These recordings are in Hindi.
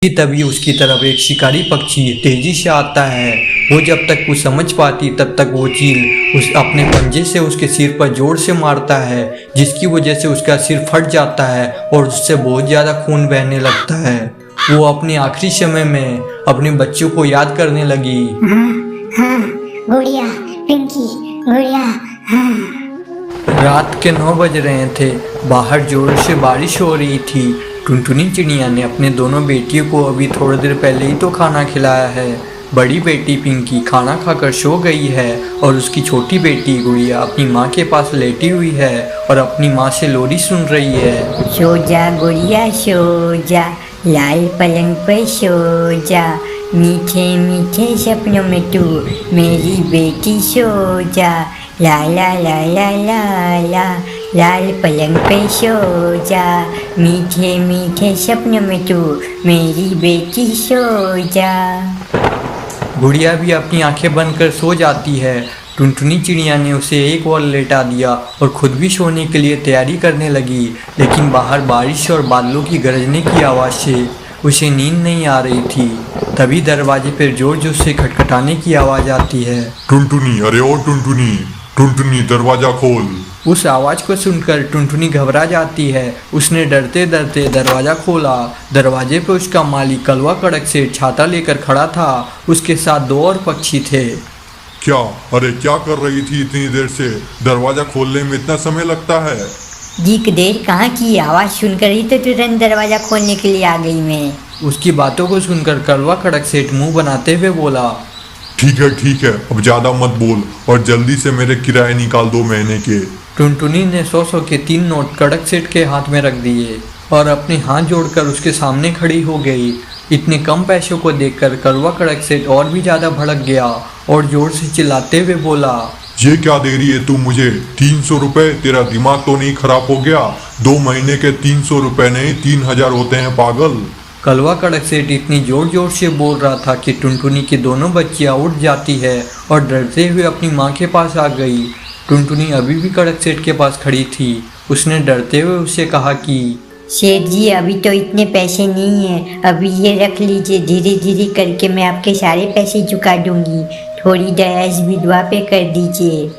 कि तभी उसकी तरफ एक शिकारी पक्षी तेजी से आता है। वो जब तक कुछ समझ पाती तब तक वो चील उस अपने पंजे से उसके सिर पर जोर से मारता है, जिसकी वजह से उसका सिर फट जाता है और उससे बहुत ज़्यादा खून बहने लगता है। वो अपने आखिरी समय में अपने बच्चों को याद करने लगी। हाँ, गुड़िया, पिंकी, गुड़िया, हाँ। रात के 9 बज रहे थे। बाहर जोर से बारिश हो रही थी। टुनटुनी चिड़िया ने अपने दोनों बेटियों को अभी थोड़ी देर पहले ही तो खाना खिलाया है। बड़ी बेटी पिंकी खाना खाकर सो गई है और उसकी छोटी बेटी गुड़िया अपनी माँ के पास लेटी हुई है और अपनी माँ से लोरी सुन रही है। सो जा गुड़िया सो जा, लाल पलंग पर सो जा, मीठे मीठे सपनों में तू मेरी बेटी सो जा, ला ला ला ला ला ला, लाल पलंग पे सो जा, मीठे मीठे सपनों में तू मेरी बेटी सो जा। गुड़िया भी अपनी आंखें बंद कर सो जाती है। टुनटुनी चिड़िया ने उसे एक और लेटा दिया और खुद भी सोने के लिए तैयारी करने लगी, लेकिन बाहर बारिश और बादलों की गरजने की आवाज़ से उसे नींद नहीं आ रही थी। तभी दरवाजे पर जोर जोर से खटखटाने की आवाज़ आती है। टुनटुनी, अरे ओ टुनटुनी, टुनटुनी दरवाजा खोल। उस आवाज़ को सुनकर टुनटुनी घबरा जाती है। उसने डरते डरते दरवाज़ा खोला। दरवाजे पर उसका मालिक कलवा कड़क सेठ छाता लेकर खड़ा था। उसके साथ 2 और पक्षी थे। क्या? अरे क्या कर रही थी इतनी देर से? दरवाजा खोलने में इतना समय लगता है? जी देर कहाँ की, आवाज़ सुनकर ही तो तुरंत दरवाज़ा खोलने के लिए आ गई मैं। उसकी बातों को सुनकर कलवा कड़क सेठ मुंह बनाते हुए बोला, ठीक है, अब ज़्यादा मत बोल और जल्दी से मेरे किराए निकाल 2 महीने के। टुनटुनी ने 100 के 3 नोट कड़क सेठ के हाथ में रख दिए और अपने हाथ जोड़कर उसके सामने खड़ी हो गई। इतने कम पैसों को देखकर कलवा कड़क सेठ और भी ज़्यादा भड़क गया और जोर से चिल्लाते हुए बोला, ये क्या दे रही है तू मुझे? 300 रुपये? तेरा दिमाग तो नहीं खराब हो गया? 2 महीने के 300 रुपये नहीं 3000 होते हैं पागल। कलवा कड़क सेठ इतनी जोर जोर से बोल रहा था कि टुनटुनी की दोनों बच्चियां उठ जाती है और डरते हुए अपनी माँ के पास आ गई। टुनटुनी अभी भी कड़क सेठ के पास खड़ी थी। उसने डरते हुए उससे कहा कि सेठ जी अभी तो इतने पैसे नहीं हैं, अभी ये रख लीजिए, धीरे धीरे करके मैं आपके सारे पैसे चुका दूंगी, थोड़ी दया इस विधवा पे कर दीजिए।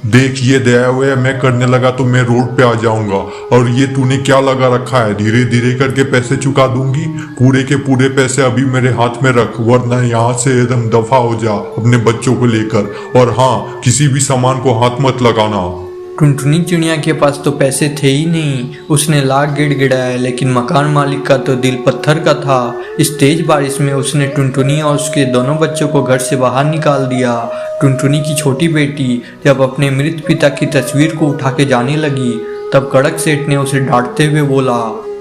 देख, ये दया हुए मैं करने लगा तो मैं रोड पे आ जाऊंगा। और ये तूने क्या लगा रखा है? धीरे धीरे करके पैसे चुका दूंगी? पूरे के पूरे पैसे अभी मेरे हाथ में रख, वरना यहाँ से एकदम दफा हो जा अपने बच्चों को लेकर। और हाँ, किसी भी सामान को हाथ मत लगाना। टुनटुनी चिड़िया के पास तो पैसे थे ही नहीं। उसने लाख गिड़गिड़ाया, लेकिन मकान मालिक का तो दिल पत्थर का था। इस तेज बारिश में उसने टुनटुनी और उसके दोनों बच्चों को घर से बाहर निकाल दिया। टुनटुनी की छोटी बेटी जब अपने मृत पिता की तस्वीर को उठा के जाने लगी, तब कड़क सेठ ने उसे डांटते हुए बोला,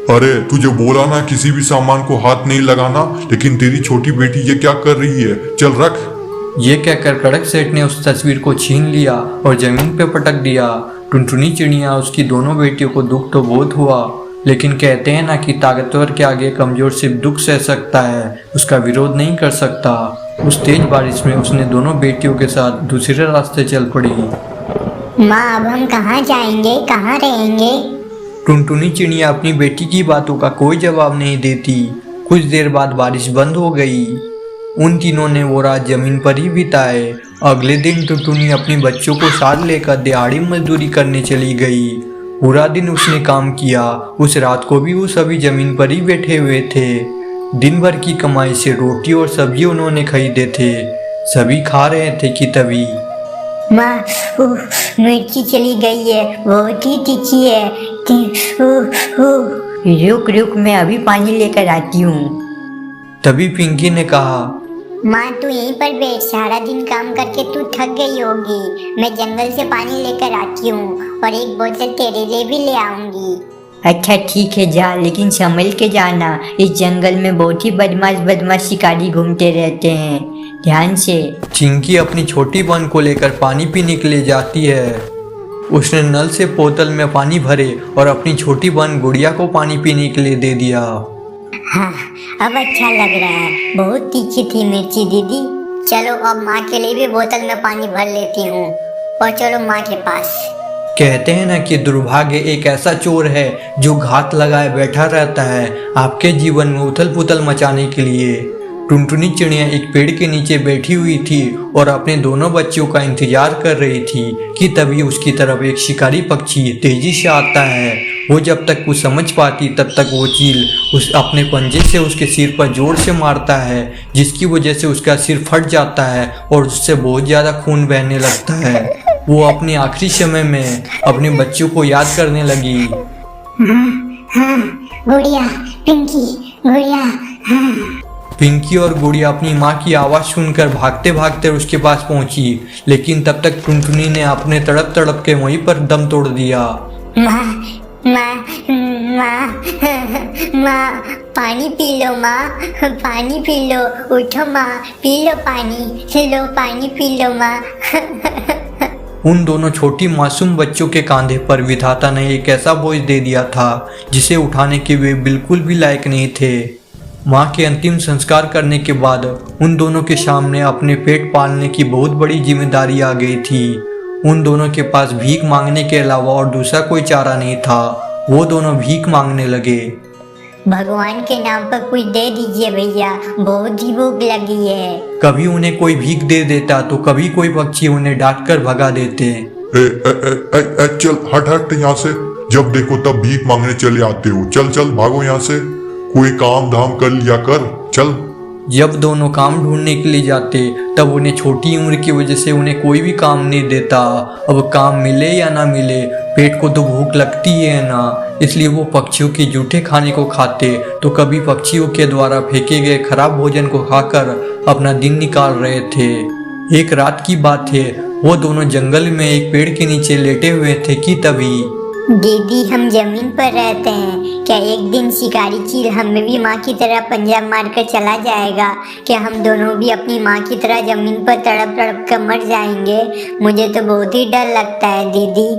अरे तुझे बोला ना किसी भी सामान को हाथ नहीं लगाना, लेकिन तेरी छोटी बेटी ये क्या कर रही है? चल रख। ये कहकर कड़क सेठ ने उस तस्वीर को छीन लिया और जमीन पर पटक दिया। टुनटुनी चिड़िया उसकी दोनों बेटियों को दुख तो बहुत हुआ, लेकिन कहते हैं ना कि ताकतवर के आगे कमजोर सिर्फ दुख सह सकता है, उसका विरोध नहीं कर सकता। उस तेज बारिश में उसने दोनों बेटियों के साथ दूसरे रास्ते चल पड़ी। माँ, अब हम कहाँ जाएंगे, कहाँ रहेंगे? टुनटुनी चिड़िया अपनी बेटी की बातों का कोई जवाब नहीं देती। कुछ देर बाद बारिश बंद हो गई। उन तीनों ने वो रात जमीन पर ही बिताए। अगले दिन टुनटुनी अपनी बच्चों को साथ लेकर दिहाड़ी मजदूरी करने चली गई। पूरा दिन उसने काम किया। उस रात को भी वो सभी जमीन पर ही बैठे हुए थे। दिन भर की कमाई से रोटी और सब्जी उन्होंने खरीदे थे। सभी खा रहे थे कि तभी माँ, मिर्ची चली गई है, बहुत ही तीखी है। रुक रुक, मैं अभी पानी लेकर आती हूँ। तभी पिंकी ने कहा, माँ तू यहीं पर बैठ, सारा दिन काम करके तू थक गई होगी। मैं जंगल से पानी लेकर आती हूँ और एक बोतल तेरे लिए भी ले आऊंगी। अच्छा ठीक है जा, लेकिन संभल के जाना, इस जंगल में बहुत ही बदमाश शिकारी घूमते रहते हैं, ध्यान से। चिंकी अपनी छोटी बहन को लेकर पानी पीने के लिए जाती है। उसने नल से बोतल में पानी भरे और अपनी छोटी बहन गुड़िया को पानी पीने के लिए दे दिया। हाँ, अब अच्छा लग रहा है। बहुत तीखी थी मिर्ची दीदी। चलो अब माँ के लिए भी बोतल में पानी भर लेती हूँ और चलो माँ के पास। कहते हैं ना कि दुर्भाग्य एक ऐसा चोर है जो घात लगाए बैठा रहता है आपके जीवन में उथल पुथल मचाने के लिए। टुनटुनी चिड़िया एक पेड़ के नीचे बैठी हुई थी और अपने दोनों बच्चों का इंतजार कर रही थी कि तभी उसकी तरफ एक शिकारी पक्षी तेजी से आता है। वो जब तक कुछ समझ पाती तब तक वो चील उस अपने पंजे से उसके सिर पर जोर से मारता है, जिसकी वजह से उसका सिर फट जाता है और उससे बहुत ज़्यादा खून बहने लगता है। वो अपने आखिरी समय में अपने बच्चों को याद करने लगी। हाँ, गुड़िया, पिंकी, गुड़िया, हाँ। पिंकी और गुड़िया अपनी माँ की आवाज़ सुनकर भागते भागते उसके पास पहुंची, लेकिन तब तक टुनटुनी ने अपने तड़प तड़प के वहीं पर दम तोड़ दिया। माँ, माँ, माँ, माँ, पानी पी लो माँ, पानी पी लो, उठो माँ, पी लो पानी, लो पानी पी लो माँ। उन दोनों छोटी मासूम बच्चों के कांधे पर विधाता ने एक ऐसा बोझ दे दिया था जिसे उठाने के वे बिल्कुल भी लायक नहीं थे। माँ के अंतिम संस्कार करने के बाद उन दोनों के सामने अपने पेट पालने की बहुत बड़ी जिम्मेदारी आ गई थी। उन दोनों के पास भीख मांगने के अलावा और दूसरा कोई चारा नहीं था। वो दोनों भीख मांगने लगे। भगवान के नाम पर कुछ दे दीजिए भैया, बहुत ही भूख लगी है। कभी उन्हें कोई भीख दे देता तो कभी कोई पक्षी उन्हें डांट कर भगा देते। चल हट हट यहाँ से, जब देखो तब भीख मांगने चले आते हो। चल चल भागो यहाँ से, कोई काम धाम कर लिया कर, चल। जब दोनों काम ढूंढने के लिए जाते तब उन्हें छोटी उम्र की वजह से उन्हें कोई भी काम नहीं देता। अब काम मिले या ना मिले, पेट को तो भूख लगती है ना, इसलिए वो पक्षियों के जूठे खाने को खाते तो कभी पक्षियों के द्वारा फेंके गए खराब भोजन को खाकर अपना दिन निकाल रहे थे। एक रात की बात है, वो दोनों जंगल में एक पेड़ के नीचे लेटे हुए थे कि तभी दीदी, हम जमीन पर रहते हैं, क्या एक दिन शिकारी चील हमें भी माँ की तरह पंजा मार कर चला जाएगा? क्या हम दोनों भी अपनी माँ की तरह जमीन पर तड़प तड़प कर मर जाएंगे? मुझे तो बहुत ही डर लगता है दीदी।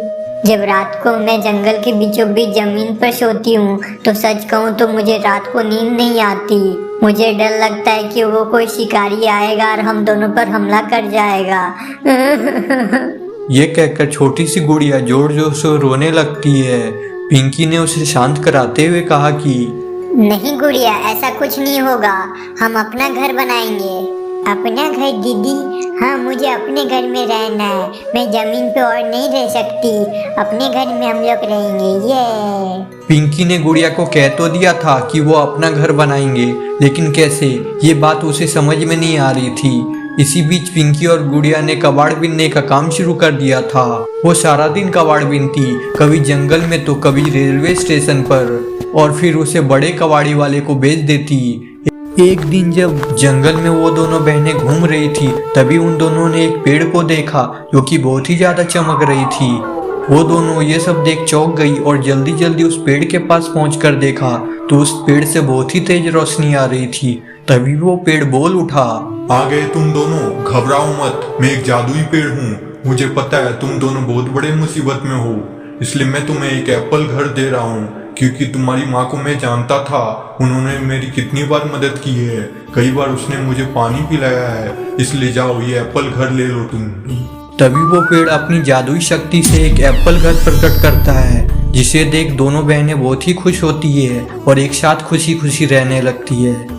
जब रात को मैं जंगल के बीचों बीच जमीन पर सोती हूँ तो सच कहूँ तो मुझे रात को नींद नहीं आती। मुझे डर लगता है कि वो कोई शिकारी आएगा और हम दोनों पर हमला कर जाएगा। ये कहकर छोटी सी गुड़िया जोर जोर से रोने लगती है। पिंकी ने उसे शांत कराते हुए कहा कि नहीं गुड़िया, ऐसा कुछ नहीं होगा, हम अपना घर बनाएंगे। अपना घर दीदी? हाँ, मुझे अपने घर में रहना है, मैं जमीन पे और नहीं रह सकती, अपने घर में हम लोग रहेंगे। ये पिंकी ने गुड़िया को कह तो दिया था कि वो अपना घर बनाएंगे, लेकिन कैसे, ये बात उसे समझ में नहीं आ रही थी। इसी बीच पिंकी और गुड़िया ने कबाड़ बीनने का काम शुरू कर दिया था। वो सारा दिन कबाड़ बीनती, कभी जंगल में तो कभी रेलवे स्टेशन पर, और फिर उसे बड़े कबाड़ी वाले को बेच देती। एक दिन जब जंगल में वो दोनों बहनें घूम रही थी तभी उन दोनों ने एक पेड़ को देखा जो कि बहुत ही ज्यादा चमक रही थी। वो दोनों ये सब देख चौंक गई और जल्दी जल्दी उस पेड़ के पास पहुंचकर देखा तो उस पेड़ से बहुत ही तेज रोशनी आ रही थी। तभी वो पेड़ बोल उठा, आ गए तुम दोनों, घबराओ मत, मैं एक जादुई पेड़ हूँ। मुझे पता है तुम दोनों बहुत बड़े मुसीबत में हो, इसलिए मैं तुम्हें एक एप्पल घर दे रहा हूँ, क्योंकि तुम्हारी माँ को मैं जानता था, उन्होंने मेरी कितनी बार मदद की है, कई बार उसने मुझे पानी पिलाया है, इसलिए जाओ ये एप्पल घर ले लो तुम। तभी वो पेड़ अपनी जादुई शक्ति से एक एप्पल घर प्रकट करता है, जिसे देख दोनों बहनें बहुत ही खुश होती है और एक साथ खुशी खुशी रहने लगती है।